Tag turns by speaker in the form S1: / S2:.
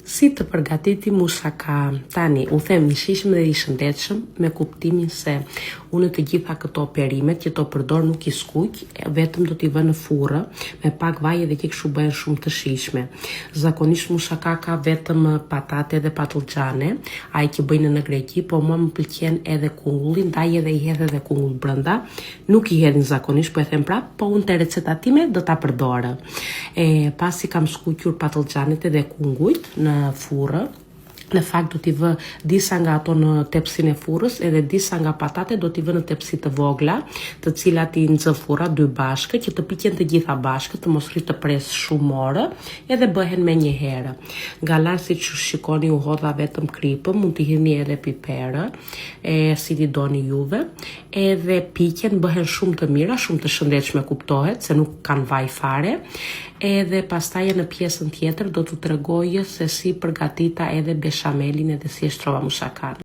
S1: Si të përgatiti musaka. Tani, u them i shishëm dhe i shëndetshëm me kuptimin se unë të gjitha këto perimet që to përdor nuk i skuq, vetëm do t'i vë në furrë me pak vaj dhe që kështu bëhen shumë të shishme. Zakonisht musaka ka vetëm patate dhe patlıgjane, ai që bëjnë në Greqi, po mua më pëlqen edhe kungulli, ndaj edhe i hedh edhe kungull brenda. Nuk i hedhin zakonisht, po e them prap, po unë te receta time do ta përdorë. Pasi kam skuqur patlıgjanet edhe kungujt në furrë, në fakt do t'i vë disa nga ato në tepsin e furrës edhe disa nga patate do t'i vë në tepsi të vogla, të cilat i nxë furra dy bashkë, që të piqen të gjitha bashkë, të mos rrit të pres shumë orë, edhe bëhen me një herë. Nga lart siç shikoni u hodha vetëm kripën, mund t'i hidhni edhe piperë, si t'i doni juve, edhe piqen, bëhen shumë të mira, shumë të shëndetshme kuptohet, se nuk kanë vaj fare. Edhe pastaj në pjesën tjetër do t'u tregoj se si përgatita edhe beshamelin edhe si e shtrova musakan.